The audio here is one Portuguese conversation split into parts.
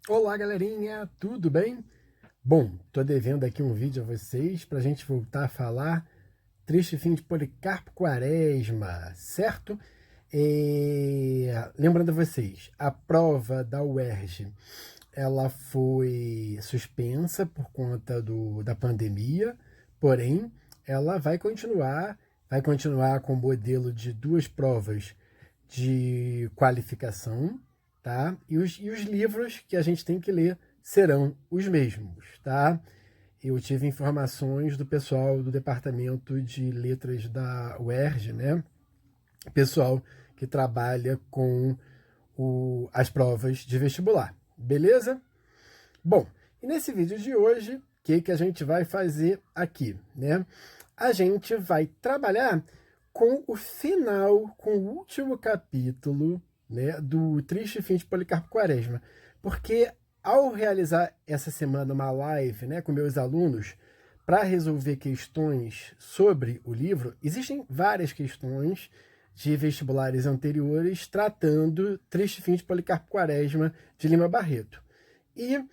Olá, galerinha, tudo bem? Bom, tô devendo aqui um vídeo a vocês para a gente voltar a falar Triste Fim de Policarpo Quaresma, certo? Lembrando a vocês, a prova da UERJ, ela foi suspensa por conta da pandemia, porém, ela vai continuar com o modelo de duas provas de qualificação, tá? E os livros que a gente tem que ler serão os mesmos, tá? Eu tive informações do pessoal do departamento de letras da UERJ, né? Pessoal que trabalha com as provas de vestibular, beleza? Bom, e nesse vídeo de hoje, o que a gente vai fazer aqui, né? A gente vai trabalhar com o final, com o último capítulo, né, do Triste Fim de Policarpo Quaresma. Porque ao realizar essa semana uma live, né, com meus alunos para resolver questões sobre o livro, existem várias questões de vestibulares anteriores tratando Triste Fim de Policarpo Quaresma de Lima Barreto. E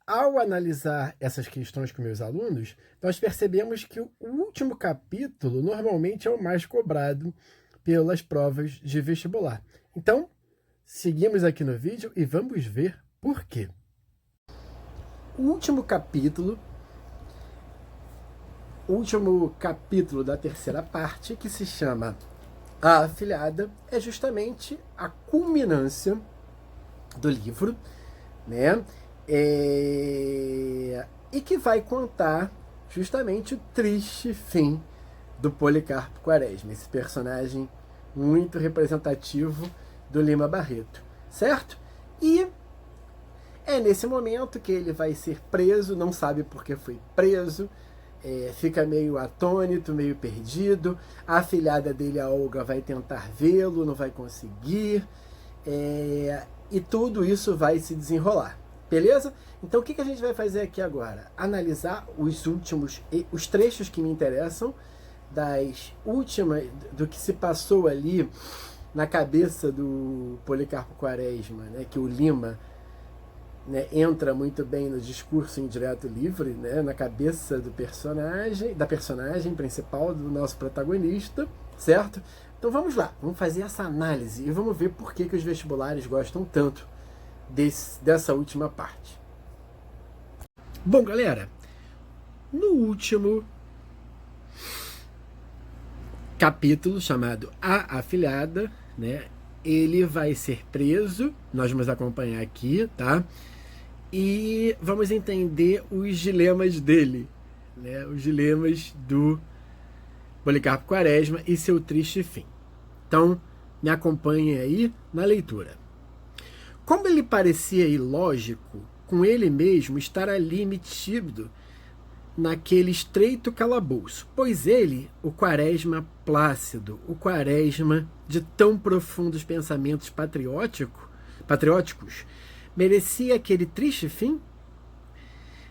ao analisar essas questões com meus alunos, nós percebemos que o último capítulo normalmente é o mais cobrado pelas provas de vestibular. Então, seguimos aqui no vídeo e vamos ver por quê. O último capítulo da terceira parte, que se chama A Afilhada, é justamente a culminância do livro, né? E que vai contar justamente o triste fim do Policarpo Quaresma, esse personagem muito representativo do Lima Barreto, certo? E é nesse momento que ele vai ser preso, não sabe por que foi preso, fica meio atônito, meio perdido. A afilhada dele, a Olga, vai tentar vê-lo, não vai conseguir, e tudo isso vai se desenrolar. Beleza? Então o que a gente vai fazer aqui agora? Analisar os trechos que me interessam, do que se passou ali na cabeça do Policarpo Quaresma, né, que o Lima, né, entra muito bem no discurso indireto livre, né, na cabeça da personagem principal do nosso protagonista, certo? Então vamos lá, vamos fazer essa análise e vamos ver por que os vestibulares gostam tanto dessa última parte. Bom, galera, no último capítulo, chamado A Afilhada, né, ele vai ser preso, nós vamos acompanhar aqui, tá? E vamos entender os dilemas dele, né, os dilemas do Policarpo Quaresma e seu triste fim. Então, me acompanhem aí na leitura. Como ele parecia ilógico, com ele mesmo estar ali metido naquele estreito calabouço, pois ele, o Quaresma plácido, o Quaresma de tão profundos pensamentos patrióticos, merecia aquele triste fim?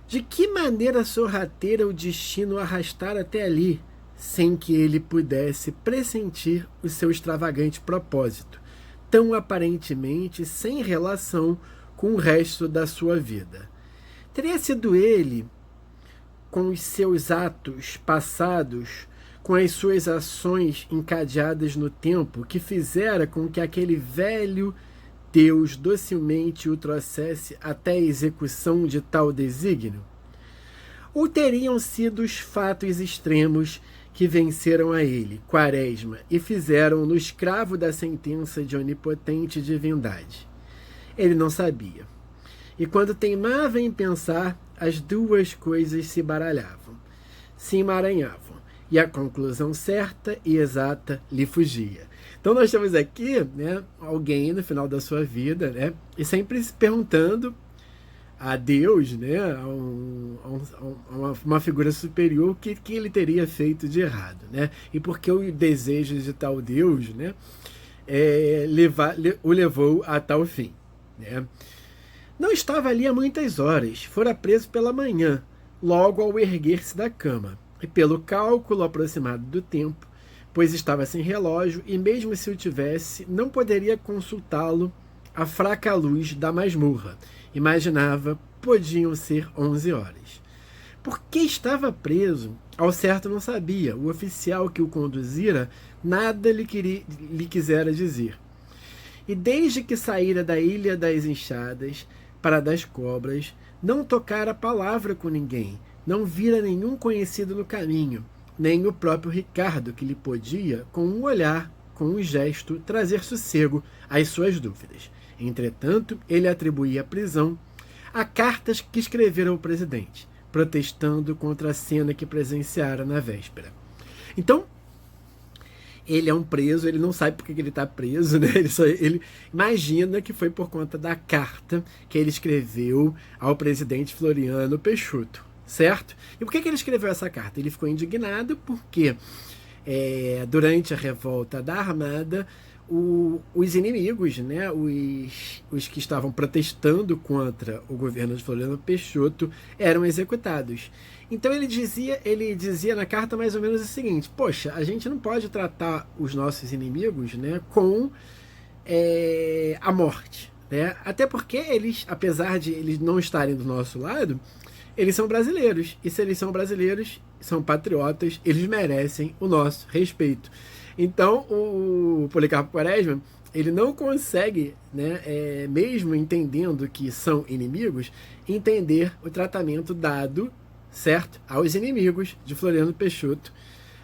De que maneira sorrateira o destino o arrastar até ali, sem que ele pudesse pressentir o seu extravagante propósito, tão aparentemente sem relação com o resto da sua vida? Teria sido ele, com os seus atos passados, com as suas ações encadeadas no tempo, que fizera com que aquele velho Deus docilmente o trouxesse até a execução de tal desígnio? Ou teriam sido os fatos extremos que venceram a ele, Quaresma, e fizeram-no escravo da sentença de onipotente divindade? Ele não sabia. E quando teimava em pensar, as duas coisas se baralhavam, se emaranhavam, e a conclusão certa e exata lhe fugia. Então nós temos aqui, né, alguém no final da sua vida, né, e sempre se perguntando a Deus, né, a uma figura superior, o que ele teria feito de errado, né, e por que o desejo de tal Deus, né, o levou a tal fim, né. Não estava ali há muitas horas, fora preso pela manhã, logo ao erguer-se da cama, e pelo cálculo aproximado do tempo, pois estava sem relógio, e mesmo se o tivesse, não poderia consultá-lo a fraca luz da masmorra. Imaginava, podiam ser 11 horas. Por que estava preso? Ao certo não sabia. O oficial que o conduzira nada lhe quisera dizer. E desde que saíra da Ilha das Enxadas para das Cobras, não tocara palavra com ninguém, não vira nenhum conhecido no caminho, nem o próprio Ricardo, que lhe podia, com um olhar, com um gesto, trazer sossego às suas dúvidas. Entretanto, ele atribuía a prisão a cartas que escrevera ao presidente, protestando contra a cena que presenciara na véspera. Então, ele é um preso, ele não sabe por que ele está preso, né? Ele imagina que foi por conta da carta que ele escreveu ao presidente Floriano Peixoto, certo? E por que ele escreveu essa carta? Ele ficou indignado porque durante a revolta da Armada, os inimigos, né, os que estavam protestando contra o governo de Floriano Peixoto eram executados. Então ele dizia na carta mais ou menos o seguinte: poxa, a gente não pode tratar os nossos inimigos, né, com a morte, né? Até porque eles, apesar de eles não estarem do nosso lado, eles são brasileiros, e se eles são brasileiros, são patriotas, eles merecem o nosso respeito. Então, o Policarpo Quaresma, ele não consegue, né, mesmo entendendo que são inimigos, entender o tratamento dado, certo, aos inimigos de Floriano Peixoto,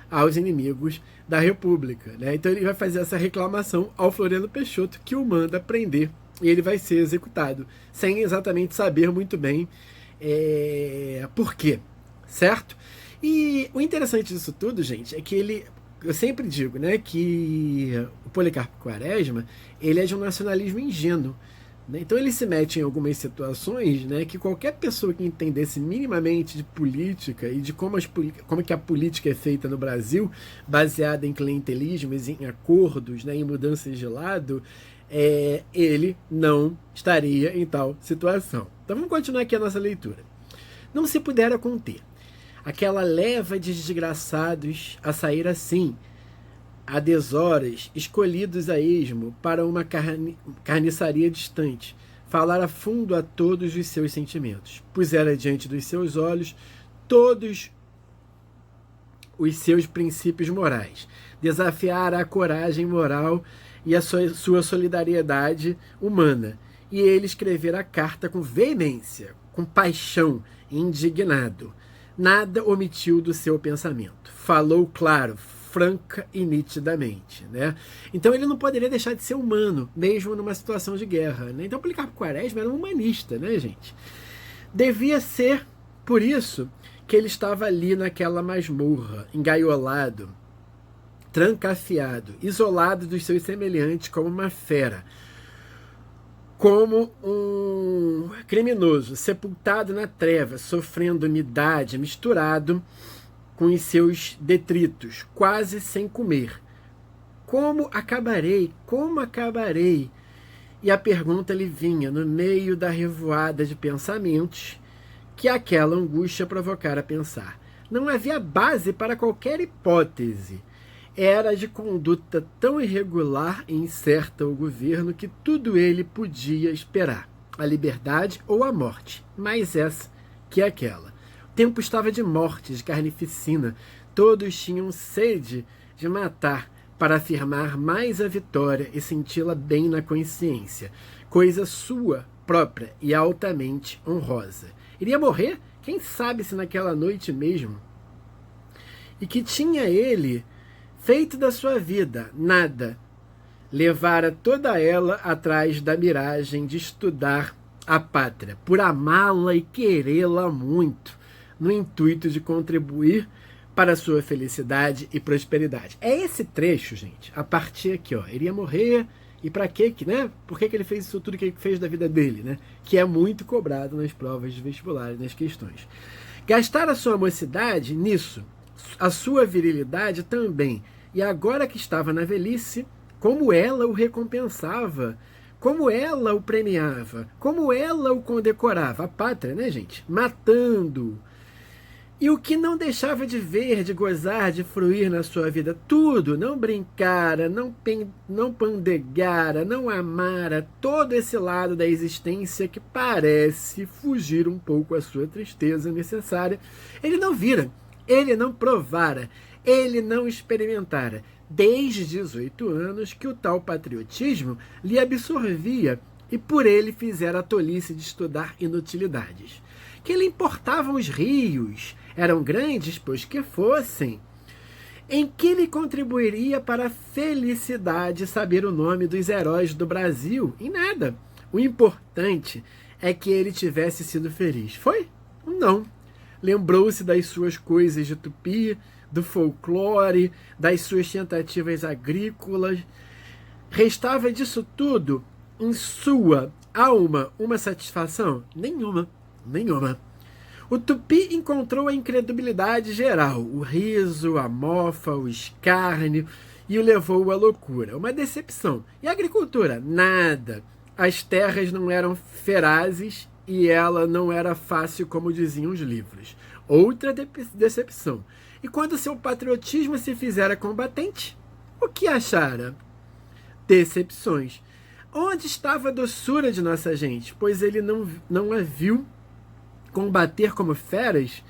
aos inimigos da República, né? Então ele vai fazer essa reclamação ao Floriano Peixoto, que o manda prender, e ele vai ser executado, sem exatamente saber muito bem por quê, certo? E o interessante disso tudo, gente, é que eu sempre digo, né, que o Policarpo Quaresma, ele é de um nacionalismo ingênuo, né? Então ele se mete em algumas situações, né, que qualquer pessoa que entendesse minimamente de política e de como que a política é feita no Brasil, baseada em clientelismos, em acordos, né, em mudanças de lado, ele não estaria em tal situação. Então vamos continuar aqui a nossa leitura. Não se pudera conter aquela leva de desgraçados a sair assim, a deshoras, escolhidos a esmo para uma carniçaria distante, falar a fundo a todos os seus sentimentos, pusera diante dos seus olhos todos os seus princípios morais, desafiara a coragem moral e a sua solidariedade humana, e ele escrevera a carta com veemência, com paixão, indignado. Nada omitiu do seu pensamento. Falou claro, franca e nitidamente, né? Então ele não poderia deixar de ser humano, mesmo numa situação de guerra, né? Então Policarpo Quaresma era um humanista, né, gente? Devia ser por isso que ele estava ali naquela masmorra, engaiolado, trancafiado, isolado dos seus semelhantes como uma fera, como um criminoso, sepultado na treva, sofrendo umidade, misturado com os seus detritos, quase sem comer. Como acabarei? Como acabarei? E a pergunta lhe vinha no meio da revoada de pensamentos que aquela angústia provocara pensar. Não havia base para qualquer hipótese. Era de conduta tão irregular e incerta o governo que tudo ele podia esperar, a liberdade ou a morte, mais essa que aquela. O tempo estava de morte, de carnificina, todos tinham sede de matar para afirmar mais a vitória e senti-la bem na consciência, coisa sua própria e altamente honrosa. Iria morrer? Quem sabe se naquela noite mesmo? E que tinha ele feito da sua vida? Nada. Levara toda ela atrás da miragem de estudar a pátria, por amá-la e querê-la muito, no intuito de contribuir para a sua felicidade e prosperidade. É esse trecho, gente, a partir aqui, ó. Iria morrer, e para quê, né? Por que ele fez isso tudo que ele fez da vida dele, né? Que é muito cobrado nas provas de vestibular, nas questões. Gastar a sua mocidade nisso, a sua virilidade também. E agora que estava na velhice, como ela o recompensava, como ela o premiava, como ela o condecorava. A pátria, né, gente? Matando, E o que não deixava de ver, de gozar, de fruir na sua vida, tudo, não brincara, não pandegara, não amara, todo esse lado da existência que parece fugir um pouco à sua tristeza necessária, ele não vira, ele não provara, ele não experimentara. Desde 18 anos que o tal patriotismo lhe absorvia e por ele fizera a tolice de estudar inutilidades. Que lhe importavam os rios, eram grandes, pois que fossem. Em que lhe contribuiria para a felicidade saber o nome dos heróis do Brasil? Em nada. O importante é que ele tivesse sido feliz. Foi? Não. Lembrou-se das suas coisas de tupi, do folclore, das suas tentativas agrícolas. Restava disso tudo, em sua alma, uma satisfação? Nenhuma. Nenhuma. O tupi encontrou a incredulidade geral, o riso, a mofa, o escárnio, e o levou à loucura. Uma decepção. E a agricultura? Nada. As terras não eram ferazes e ela não era fácil, como diziam os livros. Outra decepção. E quando seu patriotismo se fizera combatente, o que achara? Decepções. Onde estava a doçura de nossa gente? Pois ele não a viu combater como feras,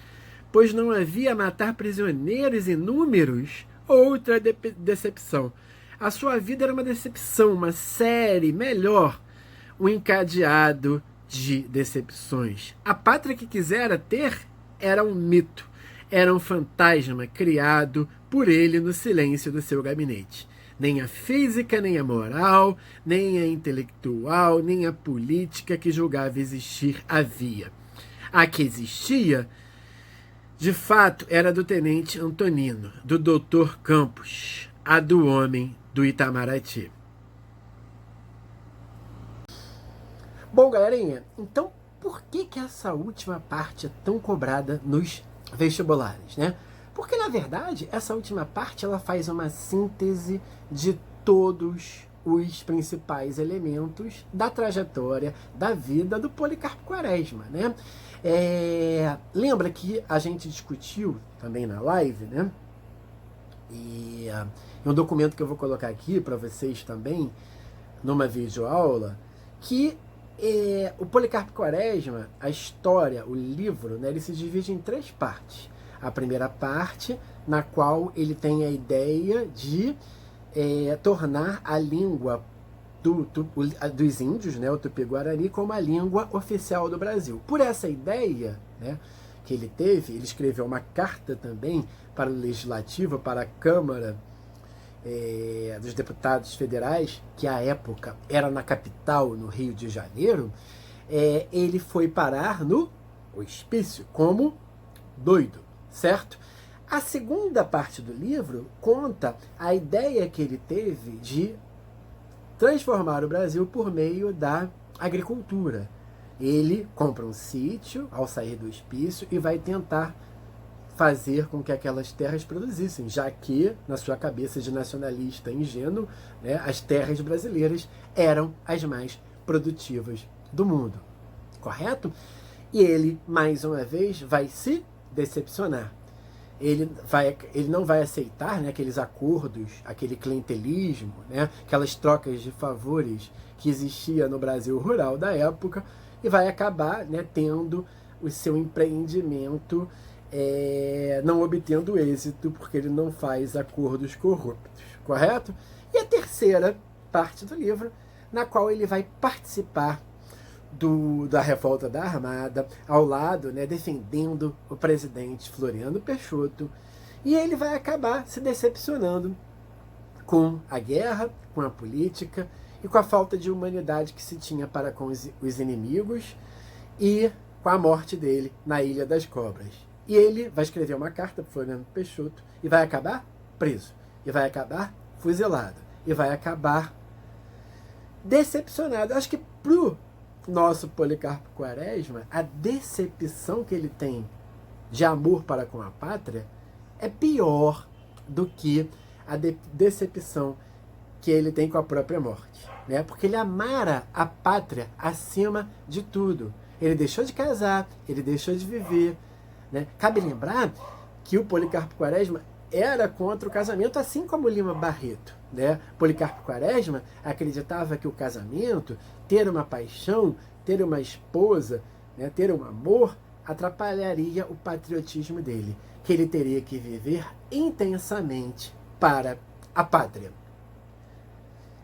pois não havia matar prisioneiros inúmeros. Outra decepção. A sua vida era uma decepção, uma série, melhor, um encadeado de decepções. A pátria que quisera ter era um mito, era um fantasma criado por ele no silêncio do seu gabinete. Nem a física, nem a moral, nem a intelectual, nem a política que julgava existir havia. A que existia, de fato, era do tenente Antonino, do doutor Campos, a do homem do Itamaraty. Bom, galerinha, então por que essa última parte é tão cobrada nos vestibulares, né? Porque, na verdade, essa última parte ela faz uma síntese de todos os principais elementos da trajetória, da vida do Policarpo Quaresma, né? Lembra que a gente discutiu também na live, né? E um documento que eu vou colocar aqui para vocês também, numa videoaula, que o Policarpo Quaresma, a história, o livro, né, ele se divide em 3 partes. A primeira parte, na qual ele tem a ideia de tornar a língua dos índios, né, o Tupi-Guarani, como a língua oficial do Brasil. Por essa ideia, né, que ele teve, ele escreveu uma carta também para o Legislativo, para a Câmara dos Deputados Federais, que à época era na capital, no Rio de Janeiro. Ele foi parar no hospício como doido, certo? A segunda parte do livro conta a ideia que ele teve de transformar o Brasil por meio da agricultura. Ele compra um sítio ao sair do hospício e vai tentar fazer com que aquelas terras produzissem, já que, na sua cabeça de nacionalista ingênuo, né, as terras brasileiras eram as mais produtivas do mundo. Correto? E ele, mais uma vez, vai se decepcionar. Ele não vai aceitar, né, aqueles acordos, aquele clientelismo, né, aquelas trocas de favores que existia no Brasil rural da época, e vai acabar, né, tendo o seu empreendimento não obtendo êxito, porque ele não faz acordos corruptos, correto? E a terceira parte do livro, na qual ele vai participar da revolta da Armada, ao lado, né, defendendo o presidente Floriano Peixoto, e ele vai acabar se decepcionando com a guerra, com a política e com a falta de humanidade que se tinha para com os inimigos, e com a morte dele na Ilha das Cobras. E ele vai escrever uma carta para Floriano Peixoto e vai acabar preso, e vai acabar fuzilado, e vai acabar decepcionado. Acho que pro nosso Policarpo Quaresma, a decepção que ele tem de amor para com a pátria é pior do que a decepção que ele tem com a própria morte, né? Porque ele amara a pátria acima de tudo. Ele deixou de casar, ele deixou de viver, né? Cabe lembrar que o Policarpo Quaresma era contra o casamento, assim como o Lima Barreto, né? Policarpo Quaresma acreditava que o casamento, ter uma paixão, ter uma esposa, né, ter um amor, atrapalharia o patriotismo dele, que ele teria que viver intensamente para a pátria.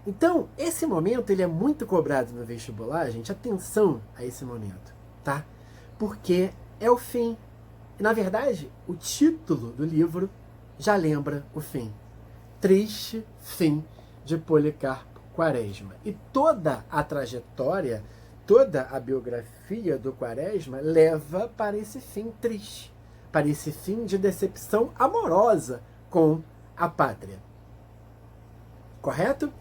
Então, esse momento ele é muito cobrado no vestibular, gente. Atenção a esse momento, tá? Porque é o fim. Na verdade, o título do livro já lembra o fim. Triste fim de Policarpo Quaresma. E toda a trajetória, toda a biografia do Quaresma leva para esse fim triste, para esse fim de decepção amorosa com a pátria. Correto?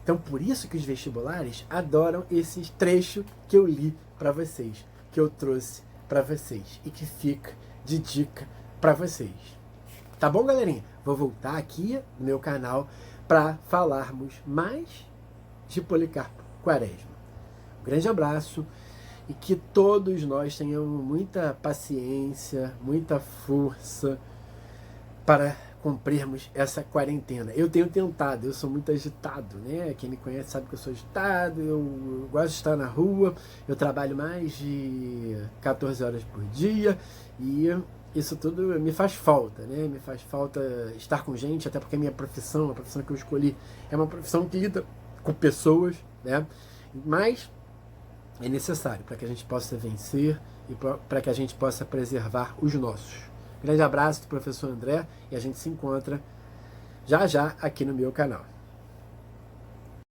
Então, por isso que os vestibulares adoram esses trechos que eu li para vocês, que eu trouxe para vocês e que fica de dica para vocês. Tá bom, galerinha? Vou voltar aqui no meu canal para falarmos mais de Policarpo Quaresma. Um grande abraço e que todos nós tenhamos muita paciência, muita força para cumprirmos essa quarentena. Eu tenho tentado, eu sou muito agitado, né? Quem me conhece sabe que eu sou agitado, eu gosto de estar na rua, eu trabalho mais de 14 horas por dia e isso tudo me faz falta, né? Me faz falta estar com gente, até porque a profissão que eu escolhi, é uma profissão que lida com pessoas, né? Mas é necessário para que a gente possa vencer e para que a gente possa preservar os nossos. Grande abraço do professor André e a gente se encontra já já aqui no meu canal.